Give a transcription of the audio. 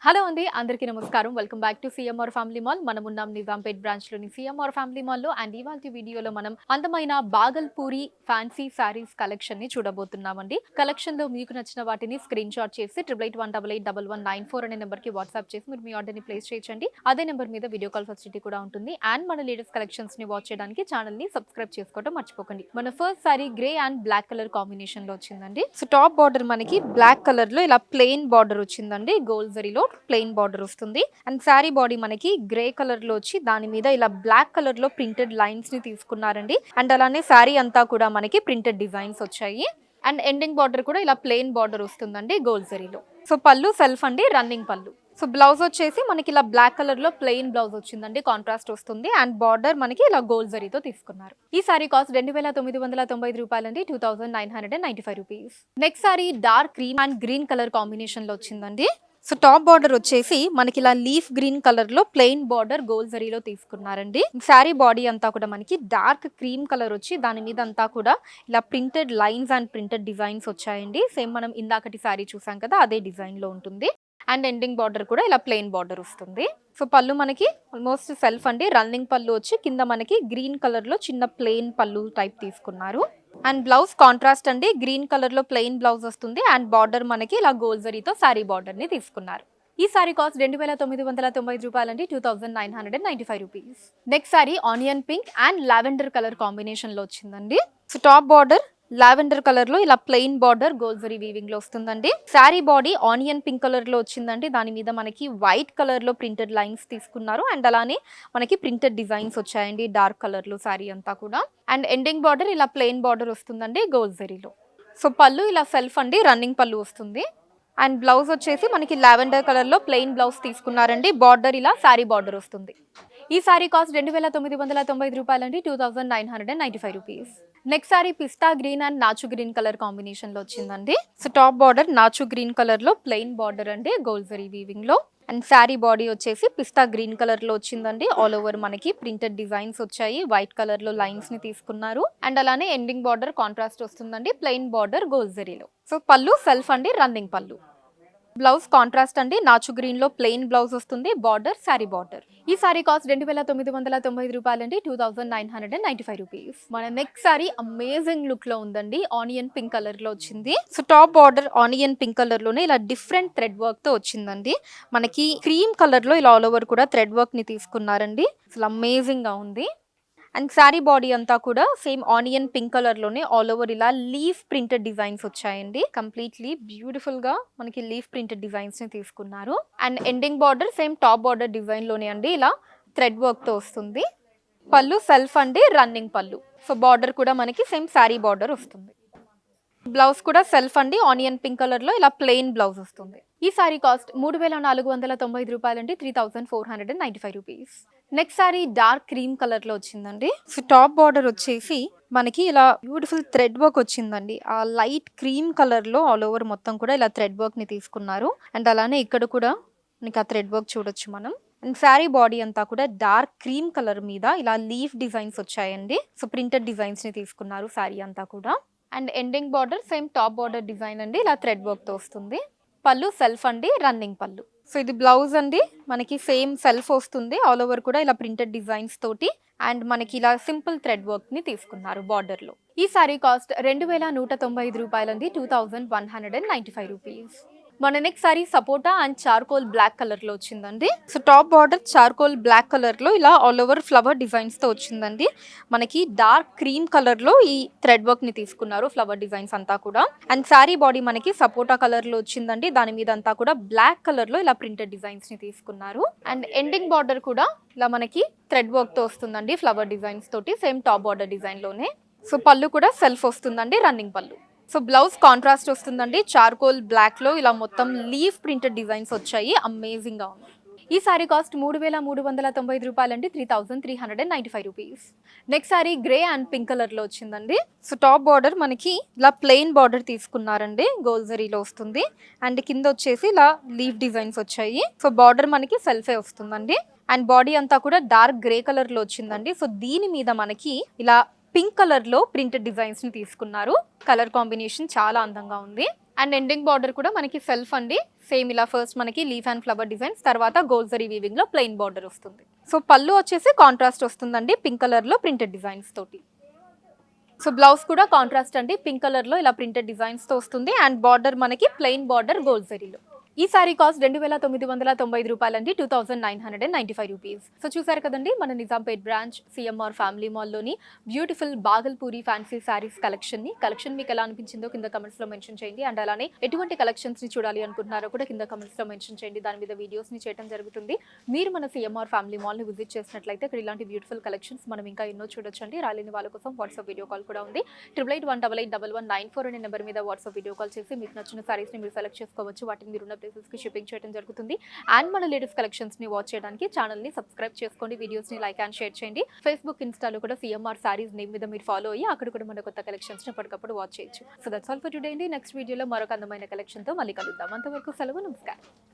Hello అండి, అందరికీ నమస్కారం. Welcome back to CMR family mall. మనం ఉన్నాం నిజాంపేట్ బ్రాంచ్ లోని సిఎంఆర్ ఫ్యామిలీ మాల్ లో. అండ్ ఇవాల్టి వీడియోలో మనం అందమైన బాగల్పూరి ఫ్యాన్సీ సారీస్ కలెక్షన్ ని చూడబోతున్నామండి. కలెక్షన్ లో మీకు నచ్చిన వాటిని స్క్రీన్ షాట్ చేసి 8881881194 అనే నెంబర్ కి వాట్సాప్ చేసి మీరు మీ ఆర్డర్ ని ప్లేస్ చేయొచ్చండి. అదే నెంబర్ మీద వీడియో కాల్ ఫెసిలిటీ కూడా ఉంటుంది. అండ్ మన లేటెస్ట్ కలెక్షన్స్ ని వాచ్ చేయడానికి ఛానల్ ని సబ్స్క్రైబ్ చేసుకోవడం మర్చిపోకండి. మన first sari grey and black colour combination లో వచ్చిందండి. సో టాప్ బార్డర్ మనకి బ్లాక్ కలర్ లో ఇలా ప్లెయిన్ బార్డర్ వచ్చిందండి. గోల్డ్ జరీలో ప్లెయిన్ బార్డర్ వస్తుంది. అండ్ శారీ బాడీ మనకి గ్రే కలర్ లో వచ్చి దాని మీద ఇలా బ్లాక్ కలర్ లో ప్రింటెడ్ లైన్స్ ని తీసుకున్నారండి. అండ్ అలానే శారీ అంతా కూడా మనకి ప్రింటెడ్ డిజైన్స్ వచ్చాయి. అండ్ ఎండింగ్ బార్డర్ కూడా ఇలా ప్లెయిన్ బార్డర్ వస్తుందండి గోల్డ్ జరీలో. సో పళ్ళు సెల్ఫ్ అండి, రన్నింగ్ పళ్ళు. సో బ్లౌజ్ వచ్చేసి మనకి ఇలా బ్లాక్ కలర్ లో ప్లెయిన్ బ్లౌజ్ వచ్చిందండి, కాంట్రాస్ట్ వస్తుంది. అండ్ బార్డర్ మనకి ఇలా గోల్డ్ జరీతో తీసుకున్నారు. ఈ సారీ కాస్ట్ 2995 రూపాయలండి, 2995 rupees. Next sorry dark cream and green colour combination లో వచ్చిందండి. సో టాప్ బార్డర్ వచ్చేసి మనకి ఇలా లీఫ్ గ్రీన్ కలర్ లో ప్లెయిన్ బార్డర్ గోల్డ్ జరీలో తీసుకున్నారండి. శారీ బాడీ అంతా కూడా మనకి డార్క్ క్రీమ్ కలర్ వచ్చి దాని మీద అంతా కూడా ఇలా printed lines and printed designs వచ్చాయండి. సేమ్ మనం ఇందాకటి శారీ చూసాం కదా, అదే డిజైన్ లో ఉంటుంది. అండ్ ఎండింగ్ బార్డర్ కూడా ఇలా ప్లెయిన్ బార్డర్ వస్తుంది. సో పళ్ళు మనకి ఆల్మోస్ట్ సెల్ఫ్ అండి, రన్నింగ్ పళ్ళు వచ్చి కింద మనకి గ్రీన్ కలర్ లో చిన్న ప్లెయిన్ పళ్ళు టైప్ తీసుకున్నారు. అండ్ బ్లౌజ్ కాంట్రాస్ట్ అండి, గ్రీన్ కలర్ లో ప్లెయిన్ బ్లౌజ్ వస్తుంది. అండ్ బార్డర్ మనకి ఇలా గోల్డ్ జరీతో శారీ బార్డర్ ని తీసుకున్నారు. ఈ సారీ కాస్ట్ 2995 రూపాయలండి, 2995 rupees. Next sorry onion pink and lavender colour combination లో వచ్చిందండి. So top border lavender colour లో ఇలా plain border gold zari weaving లో వస్తుందండి. Sari body onion pink colour లో వచ్చిందండి. దాని మీద మనకి వైట్ కలర్ లో ప్రింటెడ్ లైన్స్ తీసుకున్నారు. అండ్ అలానే మనకి ప్రింటెడ్ డిజైన్స్ వచ్చాయండి డార్క్ కలర్ లో శారీ అంతా కూడా. అండ్ ఎండింగ్ బార్డర్ ఇలా ప్లెయిన్ బార్డర్ వస్తుందండి గోల్డ్ జరీలో. సో పళ్ళు ఇలా సెల్ఫ్ అండి, రన్నింగ్ పళ్ళు వస్తుంది. అండ్ బ్లౌజ్ వచ్చేసి మనకి లావెండర్ కలర్ లో ప్లెయిన్ బ్లౌజ్ తీసుకున్నారండి. బార్డర్ ఇలా శారీ బార్డర్ వస్తుంది. ఈ సారీ కాస్ట్ 2995 రూపాయలండి, 2995 rupees. Next sorry pista green and నాచు గ్రీన్ కలర్ కాంబినేషన్ లో వచ్చిందండి. సో టాప్ బార్డర్ నాచు గ్రీన్ కలర్ లో ప్లెయిన్ బార్డర్ అండి గోల్డ్ జరీ వీవింగ్ లో. అండ్ శారీ బాడీ వచ్చేసి పిస్తా గ్రీన్ కలర్ లో వచ్చిందండి. ఆల్ ఓవర్ మనకి ప్రింటెడ్ డిజైన్స్ వచ్చాయి. వైట్ కలర్ లో లైన్స్ ని తీసుకున్నారు. అండ్ అలానే ఎండింగ్ బార్డర్ కాంట్రాస్ట్ వస్తుందండి, ప్లెయిన్ బార్డర్ గోల్డ్ జరీలో. సో పళ్ళు సెల్ఫ్ అండి, రన్నింగ్ పళ్ళు. బ్లౌజ్ కాంట్రాస్ట్ అండి, నాచు గ్రీన్ లో ప్లెయిన్ బ్లౌజ్ వస్తుంది. Border sari border. ఈ సారీ కాస్ట్ 2995 రూపాయలండి, 2995 రూపీస్. మన నెక్స్ట్ సారీ అమేజింగ్ లుక్ లో ఉందండి, ఆనియన్ పింక్ కలర్ లో వచ్చింది. So top border onion pink colour లోనే ఇలా డిఫరెంట్ థ్రెడ్ వర్క్ తో వచ్చిందండి. మనకి క్రీమ్ కలర్ లో ఇలా ఆల్ ఓవర్ కూడా థ్రెడ్ వర్క్ ని తీసుకున్నారండి. అసలు అమేజింగ్ గా ఉంది. అండ్ శారీ బాడీ అంతా కూడా సేమ్ ఆనియన్ పింక్ కలర్ లోనే ఆల్ ఓవర్ ఇలా లీఫ్ ప్రింటెడ్ డిజైన్స్ వచ్చాయండి. కంప్లీట్లీ బ్యూటిఫుల్ గా మనకి లీఫ్ ప్రింటెడ్ డిజైన్స్ ని తీసుకున్నారు. And ending border same top border design లోనే అండి ఇలా థ్రెడ్ వర్క్ తో వస్తుంది. పళ్ళు సెల్ఫ్ అండి, రన్నింగ్ పళ్ళు. సో బార్డర్ కూడా మనకి సేమ్ శారీ బార్డర్ వస్తుంది. బ్లౌజ్ కూడా సెల్ఫ్ అండి, ఆనియన్ పింక్ కలర్ లో ఇలా ప్లెయిన్ బ్లౌజ్ వస్తుంది. ఈ సారీ కాస్ట్ 3490 రూపాయలండి, 3495 rupees. Next sorry dark cream colour లో వచ్చిందండి. సో టాప్ బార్డర్ వచ్చేసి మనకి ఇలా బ్యూటిఫుల్ థ్రెడ్ వర్క్ వచ్చిందండి. ఆ లైట్ క్రీమ్ కలర్ లో ఆల్ ఓవర్ మొత్తం కూడా ఇలా థ్రెడ్ వర్క్ ని తీసుకున్నారు. అండ్ అలానే ఇక్కడ కూడా మనకి ఆ థ్రెడ్ వర్క్ చూడొచ్చు మనం. అండ్ శారీ బాడీ అంతా కూడా డార్క్ క్రీమ్ కలర్ మీద ఇలా లీఫ్ డిజైన్స్ వచ్చాయండి. సో ప్రింటెడ్ డిజైన్స్ ని తీసుకున్నారు శారీ అంతా కూడా. And ending border same top border design అండి, ఇలా థ్రెడ్ వర్క్ తో వస్తుంది. పళ్ళు సెల్ఫ్ అండి, రన్నింగ్ పళ్ళు. సో ఇది బ్లౌజ్ అండి, మనకి సేమ్ సెల్ఫ్ వస్తుంది. ఆల్ ఓవర్ కూడా ఇలా ప్రింటెడ్ డిజైన్స్ తోటి అండ్ మనకి ఇలా సింపుల్ థ్రెడ్ వర్క్ ని తీసుకున్నారు బార్డర్ లో. ఈ సారీ కాస్ట్ 2195 రూపాయలండి, 2195 రూపీస్. మన next sari sapota and charcoal black colour లో వచ్చిందండి. So top border charcoal black colour లో ఇలా ఆల్ ఓవర్ ఫ్లవర్ డిజైన్స్ తో వచ్చిందండి. మనకి డార్క్ క్రీమ్ కలర్ లో ఈ థ్రెడ్ వర్క్ ని తీసుకున్నారు, ఫ్లవర్ డిజైన్స్ అంతా కూడా. అండ్ శారీ బాడీ మనకి సపోటా కలర్ లో వచ్చిందండి. దాని మీద అంతా కూడా బ్లాక్ కలర్ లో ఇలా ప్రింటెడ్ డిజైన్స్ ని తీసుకున్నారు. అండ్ ఎండింగ్ బార్డర్ కూడా ఇలా మనకి థ్రెడ్ వర్క్ తో వస్తుందండి, ఫ్లవర్ డిజైన్స్ తోటి సేమ్ టాప్ బార్డర్ డిజైన్ లోనే. సో పళ్ళు కూడా సెల్ఫ్ వస్తుందండి, రన్నింగ్ పళ్ళు. సో బ్లౌజ్ కాంట్రాస్ట్ వస్తుందండి, చార్కోల్ బ్లాక్ లో ఇలా మొత్తం లీఫ్ ప్రింటెడ్ డిజైన్స్ వచ్చాయి. అమేజింగ్ గా ఉంది. ఈ సారీ కాస్ట్ 3395 రూపాయలండి, 3395 rupees. Next sorry grey and pink colour లో వచ్చిందండి. సో టాప్ బార్డర్ మనకి ఇలా ప్లెయిన్ బార్డర్ తీసుకున్నారండి, గోల్డ్ జరీలో వస్తుంది. అండ్ కింద వచ్చేసి ఇలా లీఫ్ డిజైన్స్ వచ్చాయి. సో బార్డర్ మనకి సెల్ఫే వస్తుందండి. అండ్ బాడీ అంతా కూడా డార్క్ గ్రే కలర్ లో వచ్చిందండి. సో దీని మీద మనకి ఇలా పింక్ కలర్ లో ప్రింటెడ్ డిజైన్స్ ని తీసుకున్నారు. కలర్ కాంబినేషన్ చాలా అందంగా ఉంది. అండ్ ఎండింగ్ బార్డర్ కూడా మనకి సెల్ఫ్ అండి. సేమ్ ఇలా ఫస్ట్ మనకి లీఫ్ అండ్ ఫ్లవర్ డిజైన్స్, తర్వాత గోల్జరీ వీవింగ్ లో ప్లెయిన్ బార్డర్ వస్తుంది. సో పళ్ళు వచ్చేసి కాంట్రాస్ట్ వస్తుందండి పింక్ కలర్ లో ప్రింటెడ్ డిజైన్స్ తోటి. సో బ్లౌజ్ కూడా కాంట్రాస్ట్ అండి, పింక్ కలర్ లో ఇలా ప్రింటెడ్ డిజైన్స్ తో వస్తుంది. అండ్ బార్డర్ మనకి ప్లెయిన్ బార్డర్ గోల్జరీలో. ఈ సారీ కాస్ట్ 2995 రూపాయలండి, 2995 రూపీస్. సో చూసారు కదండి మన నిజాంపేట్ బ్రాంచ్ సిఎంఆర్ ఫ్యామిలీ మాల్లోని beautiful Bhagalpuri fancy saris collection మీకు ఎలా అనిపించిందో కింద కమెంట్స్ లో మెన్షన్ చేయండి. అండ్ అలానే ఎటువంటి కలెక్షన్స్ ని చూడాలి అనుకుంటున్నారో కూడా కింద కమెంట్స్ లో మెన్షన్ చేయండి. దాని మీద వీడియోస్ ని చేయడం జరుగుతుంది. మీరు మన సిఎంఆర్ ఫ్యామిలీ మాల్ ని విజిట్ చేసినట్లయితే ఇక్కడ ఇలాంటి బ్యూటిఫుల్ కలెక్షన్స్ మనం ఇంకా ఎన్నో చూడొచ్చండి. రాలేని వాళ్ళ కోసం వాట్సాప్ వీడియో కాల్ కూడా ఉంది. 8818881194 అనే నెంబర్ మీద వాట్సాప్ వీడియో కాల్ చేసి మీకు నచ్చిన సారీస్ ని మీరు సెలెక్ట్ చేసుకోవచ్చు. వాటిని మీరు ప్లేసెస్ కి షిప్పింగ్ చేయడం జరుగుతుంది. అండ్ మన లేటెస్ట్ కలెక్షన్స్ ని వాచ్ చేయడానికి ఛానల్ ని సబ్స్క్రైబ్ చేసుకోండి, వీడియోస్ ని లైక్ అండ్ షేర్ చేయండి. ఫేస్బుక్, ఇన్స్టాలో కూడా సిఎంఆర్ సారీస్ నేమ్ మీద మీరు ఫాలో అయ్యి అక్కడ కూడా మన కొత్త కలెక్షన్స్ ని ఎప్పటికప్పుడు వాచ్ చేయొచ్చు. So that's all for today అండి. నెక్స్ట్ వీడియోలో మరొక అందమైన కలెక్షన్ తో మళ్ళీ కలుద్దాం. అంతవరకు సెలవు, నమస్కారం.